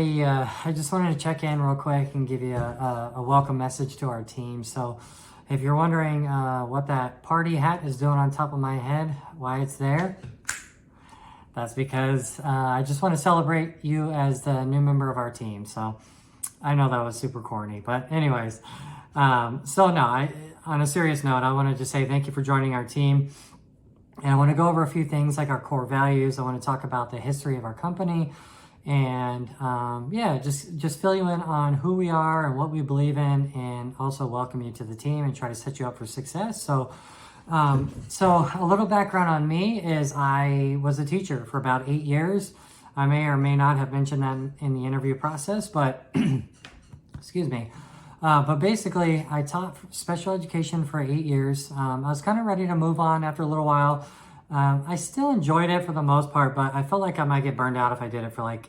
I just wanted to check in real quick and give you a welcome message to our team. So if you're wondering what that party hat is doing on top of my head, why it's there, that's because I just want to celebrate you as the new member of our team. So I know that was super corny, but anyways, on a serious note, I wanted to say thank you for joining our team. And I want to go over a few things like our core values. I want to talk about the history of our company and just fill you in on who we are and what we believe in, and also welcome you to the team and try to set you up for success. So a little background on me is I was a teacher for about 8 years. I may or may not have mentioned that in the interview process, but excuse me. But basically, I taught special education for 8 years. I was kind of ready to move on after a little while. I still enjoyed it for the most part, but I felt like I might get burned out if I did it for like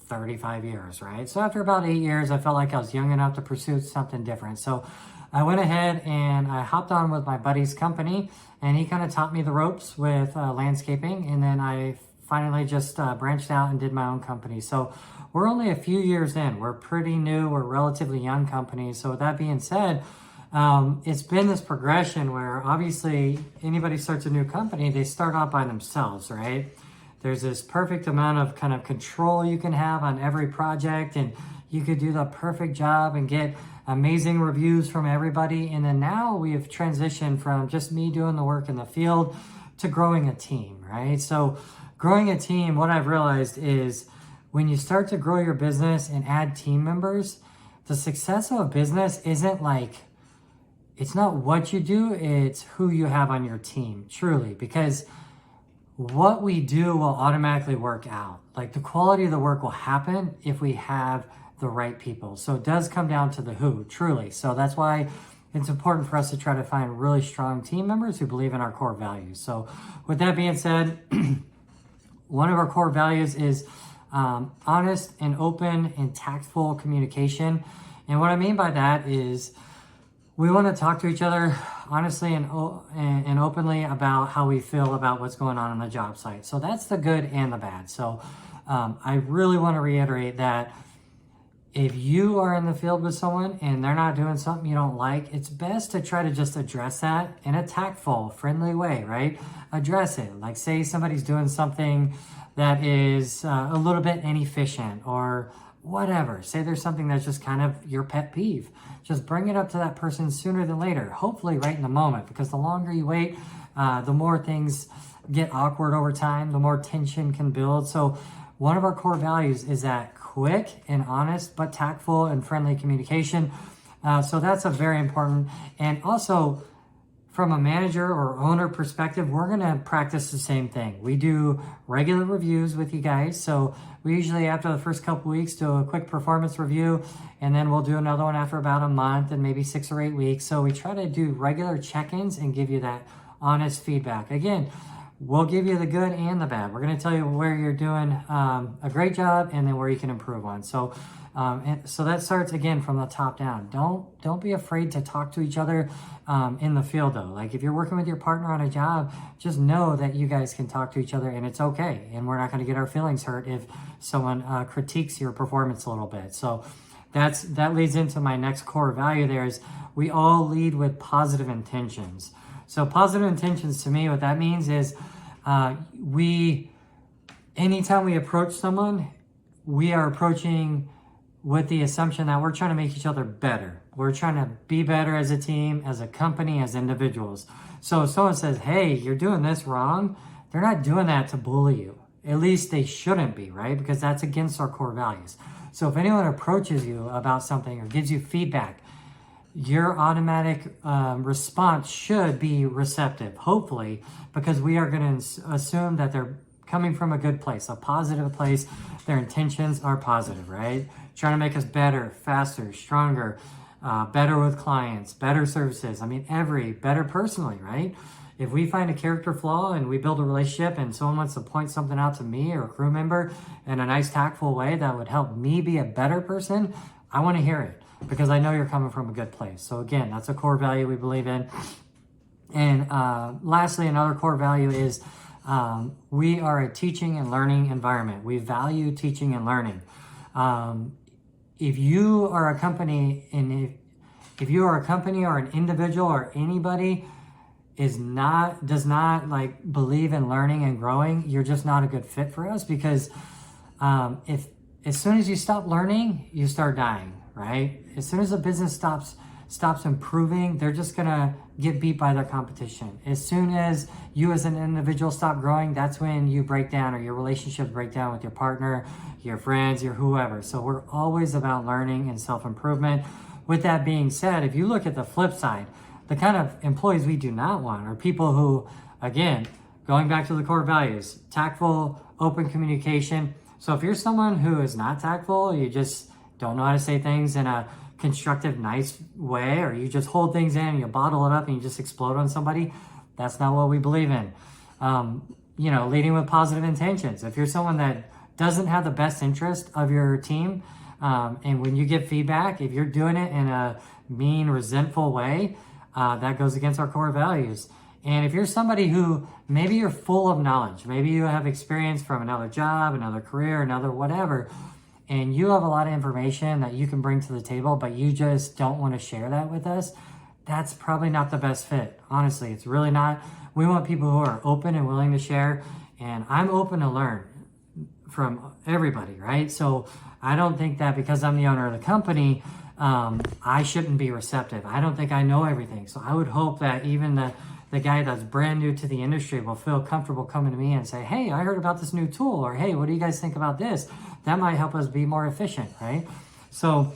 35 years, right? So after about 8 years, I felt like I was young enough to pursue something different. So I went ahead and I hopped on with my buddy's company, and he kind of taught me the ropes with landscaping. And then I finally just branched out and did my own company. So we're only a few years in. We're pretty new. We're a relatively young company. So with that being said, it's been this progression where obviously anybody starts a new company, they start out by themselves, right? There's this perfect amount of kind of control you can have on every project, and you could do the perfect job and get amazing reviews from everybody. And then now we have transitioned from just me doing the work in the field to growing a team, right? So growing a team, what I've realized is when you start to grow your business and add team members, the success of a business isn't like, it's not what you do, it's who you have on your team, truly, because what we do will automatically work out. Like the quality of the work will happen if we have the right people. So it does come down to the who, truly. So that's why it's important for us to try to find really strong team members who believe in our core values. So with that being said, one of our core values is honest and open and tactful communication. And what I mean by that is we want to talk to each other honestly and openly about how we feel about what's going on the job site. So that's the good and the bad. So I really want to reiterate that if you are in the field with someone and they're not doing something you don't like, it's best to try to just address that in a tactful, friendly way, right? Address it. Like say somebody's doing something that is a little bit inefficient or whatever. Say there's something that's just kind of your pet peeve. Just bring it up to that person sooner than later, hopefully right in the moment, because the longer you wait, the more things get awkward over time, the more tension can build. So one of our core values is that quick and honest, but tactful and friendly communication. So that's a very important. And also from a manager or owner perspective, we're going to practice the same thing. We do regular reviews with you guys. So we usually, after the first couple weeks, do a quick performance review, and then we'll do another one after about a month and maybe 6 or 8 weeks. So we try to do regular check-ins and give you that honest feedback. Again, we'll give you the good and the bad. We're going to tell you where you're doing a great job and then where you can improve on. So so that starts again from the top down. Don't be afraid to talk to each other in the field though. Like if you're working with your partner on a job, just know that you guys can talk to each other and it's okay. And we're not going to get our feelings hurt if someone critiques your performance a little bit. So that leads into my next core value there is we all lead with positive intentions. So positive intentions to me, what that means is anytime we approach someone, we are approaching with the assumption that we're trying to make each other better. We're trying to be better as a team, as a company, as individuals. So if someone says, hey, you're doing this wrong, they're not doing that to bully you. At least they shouldn't be, right? Because that's against our core values. So if anyone approaches you about something or gives you feedback, your automatic response should be receptive, hopefully, because we are going to assume that they're coming from a good place, a positive place. Their intentions are positive, right? Trying to make us better, faster, stronger, better with clients, better services. I mean, better personally, right? If we find a character flaw and we build a relationship and someone wants to point something out to me or a crew member in a nice, tactful way that would help me be a better person, I want to hear it because I know you're coming from a good place. So again, that's a core value we believe in. And lastly, another core value is we are a teaching and learning environment. We value teaching and learning. If you are a company, and if you are a company or an individual or anybody does not like believe in learning and growing, you're just not a good fit for us, because if as soon as you stop learning, you start dying, right? As soon as a business stops improving, they're just gonna get beat by their competition. As soon as you as an individual stop growing, that's when you break down, or your relationships break down with your partner, your friends, your whoever. So we're always about learning and self-improvement. With that being said, if you look at the flip side, the kind of employees we do not want are people who, again, going back to the core values, tactful, open communication. So if you're someone who is not tactful, you just don't know how to say things in a constructive, nice way, or you just hold things in and you bottle it up and you just explode on somebody, that's not what we believe in. Leading with positive intentions. If you're someone that doesn't have the best interest of your team, and when you give feedback, if you're doing it in a mean, resentful way, that goes against our core values. And if you're somebody who maybe you're full of knowledge, maybe you have experience from another job, another career, another whatever, and you have a lot of information that you can bring to the table, but you just don't want to share that with us, that's probably not the best fit. Honestly, it's really not. We want people who are open and willing to share, and I'm open to learn from everybody, right? So I don't think that because I'm the owner of the company, I shouldn't be receptive. I don't think I know everything. So I would hope that even the guy that's brand new to the industry will feel comfortable coming to me and say, hey, I heard about this new tool, or hey, what do you guys think about this? That might help us be more efficient, right? So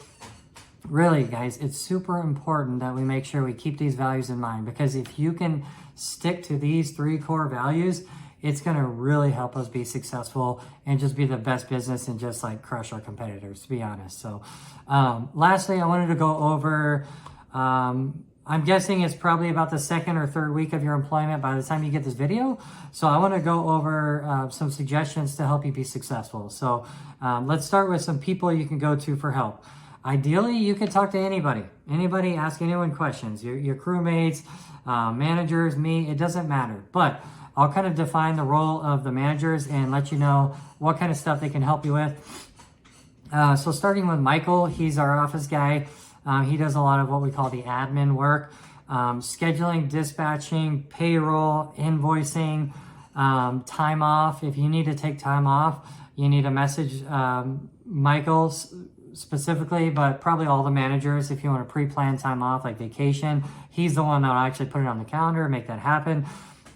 really, guys, it's super important that we make sure we keep these values in mind, because if you can stick to these 3 core values, it's going to really help us be successful and just be the best business and just like crush our competitors, to be honest. So lastly, I wanted to go over, I'm guessing it's probably about the 2nd or 3rd week of your employment by the time you get this video. So I want to go over some suggestions to help you be successful. So let's start with some people you can go to for help. Ideally, you can talk to anybody, ask anyone questions, your crewmates, managers, me, it doesn't matter. But I'll kind of define the role of the managers and let you know what kind of stuff they can help you with. So starting with Michael, he's our office guy. He does a lot of what we call the admin work, scheduling, dispatching, payroll, invoicing, time off. If you need to take time off, you need to message Michael specifically, but probably all the managers. If you want to pre-plan time off, like vacation, he's the one that will actually put it on the calendar and make that happen.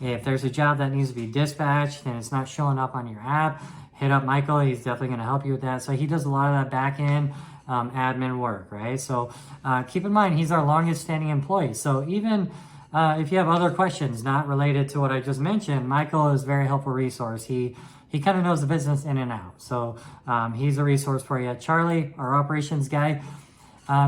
If there's a job that needs to be dispatched and it's not showing up on your app, hit up Michael. He's definitely going to help you with that. So he does a lot of that back end admin work, right? So keep in mind, he's our longest standing employee. So even if you have other questions not related to what I just mentioned, Michael is a very helpful resource. He kind of knows the business in and out. So he's a resource for you. Charlie, our operations guy,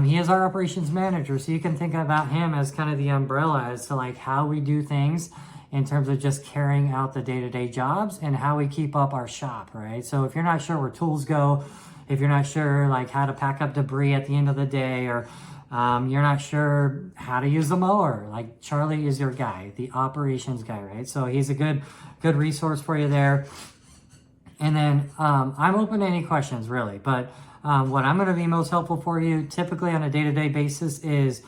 he is our operations manager. So you can think about him as kind of the umbrella as to like how we do things in terms of just carrying out the day-to-day jobs and how we keep up our shop, right? So if you're not sure where tools go, if you're not sure like how to pack up debris at the end of the day, or you're not sure how to use the mower, like Charlie is your guy, the operations guy, right? So he's a good resource for you there. And then I'm open to any questions really, but what I'm going to be most helpful for you typically on a day-to-day basis is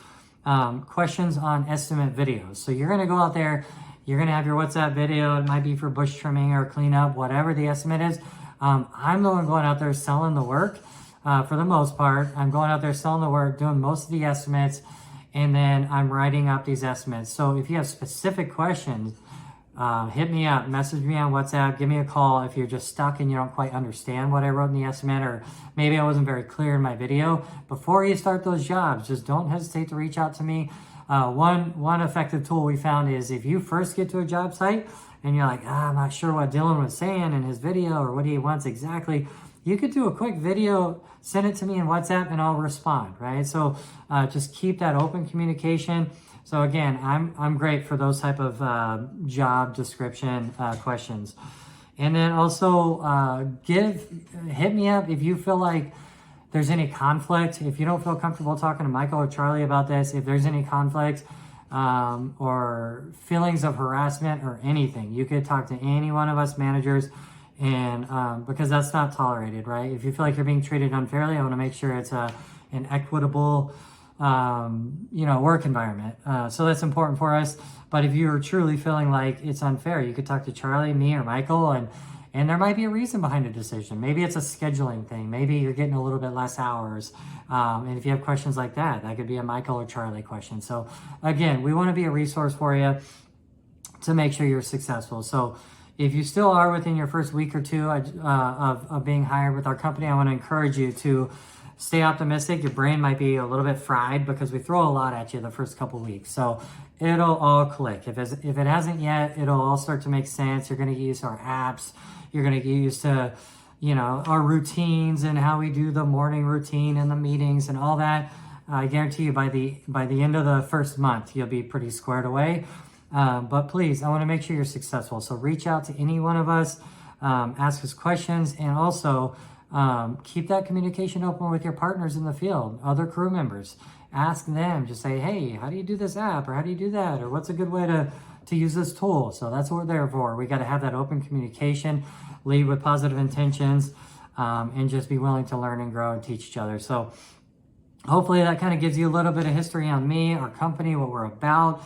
questions on estimate videos. So you're going to go out there, you're going to have your WhatsApp video. It might be for bush trimming or cleanup, whatever the estimate is. I'm the one going out there selling the work for the most part. I'm going out there selling the work, doing most of the estimates, and then I'm writing up these estimates. So if you have specific questions, hit me up, message me on WhatsApp, give me a call if you're just stuck and you don't quite understand what I wrote in the estimate, or maybe I wasn't very clear in my video. Before you start those jobs, just don't hesitate to reach out to me. One effective tool we found is if you first get to a job site and you're like, I'm not sure what Dylan was saying in his video or what he wants exactly, you could do a quick video, send it to me in WhatsApp, and I'll respond, right? So just keep that open communication. So again, I'm great for those type of job description questions. And then also hit me up if you feel like there's any conflict. If you don't feel comfortable talking to Michael or Charlie about this, if there's any conflict or feelings of harassment or anything, you could talk to any one of us managers And because that's not tolerated, right? If you feel like you're being treated unfairly, I want to make sure it's an equitable, work environment. So that's important for us. But if you're truly feeling like it's unfair, you could talk to Charlie, me, or Michael, and there might be a reason behind a decision. Maybe it's a scheduling thing. Maybe you're getting a little bit less hours. And if you have questions like that, that could be a Michael or Charlie question. So again, we want to be a resource for you to make sure you're successful. So if you still are within your first week or two of being hired with our company, I want to encourage you to stay optimistic. Your brain might be a little bit fried because we throw a lot at you the first couple weeks. So it'll all click. If it hasn't yet, it'll all start to make sense. You're going to get used to our apps. You're going to get used to, our routines and how we do the morning routine and the meetings and all that. I guarantee you by the end of the first month, you'll be pretty squared away. But please, I want to make sure you're successful. So reach out to any one of us, ask us questions, and also keep that communication open with your partners in the field, other crew members. Ask them, just say, hey, how do you do this app? Or how do you do that? Or what's a good way to use this tool? So that's what we're there for. We got to have that open communication, lead with positive intentions, and just be willing to learn and grow and teach each other. So hopefully that kind of gives you a little bit of history on me, our company, what we're about.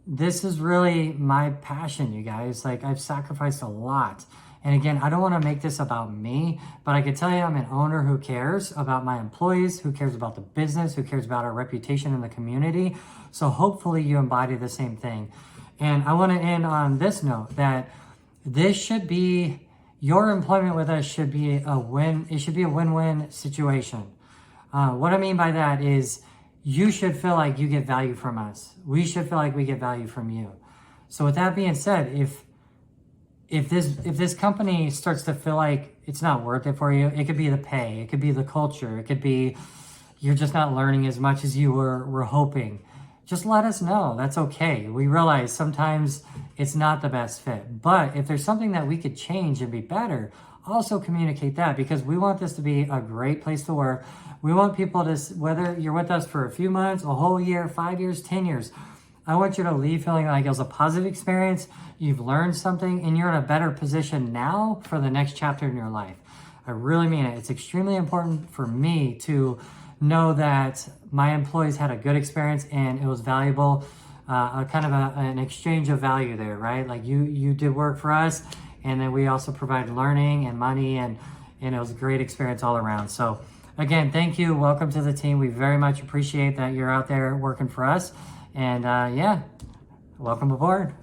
This is really my passion, you guys. Like, I've sacrificed a lot. And again, I don't want to make this about me, but I can tell you I'm an owner who cares about my employees, who cares about the business, who cares about our reputation in the community. So hopefully you embody the same thing. And I want to end on this note that this should be, your employment with us should be a win. It should be a win-win situation. What I mean by that is you should feel like you get value from us. We should feel like we get value from you. So with that being said, if this company starts to feel like it's not worth it for you, it could be the pay, it could be the culture, it could be you're just not learning as much as you were hoping. Just let us know. That's okay. We realize sometimes it's not the best fit. But if there's something that we could change and be better, also communicate that, because we want this to be a great place to work. We want people to, whether you're with us for a few months, a whole year, 5 years, 10 years, I want you to leave feeling like it was a positive experience, you've learned something, and you're in a better position now for the next chapter in your life. I really mean it. It's extremely important for me to know that my employees had a good experience and it was valuable, an exchange of value there, right? Like you did work for us, and then we also provided learning and money, and it was a great experience all around. So again, thank you. Welcome to the team. We very much appreciate that you're out there working for us. And welcome aboard.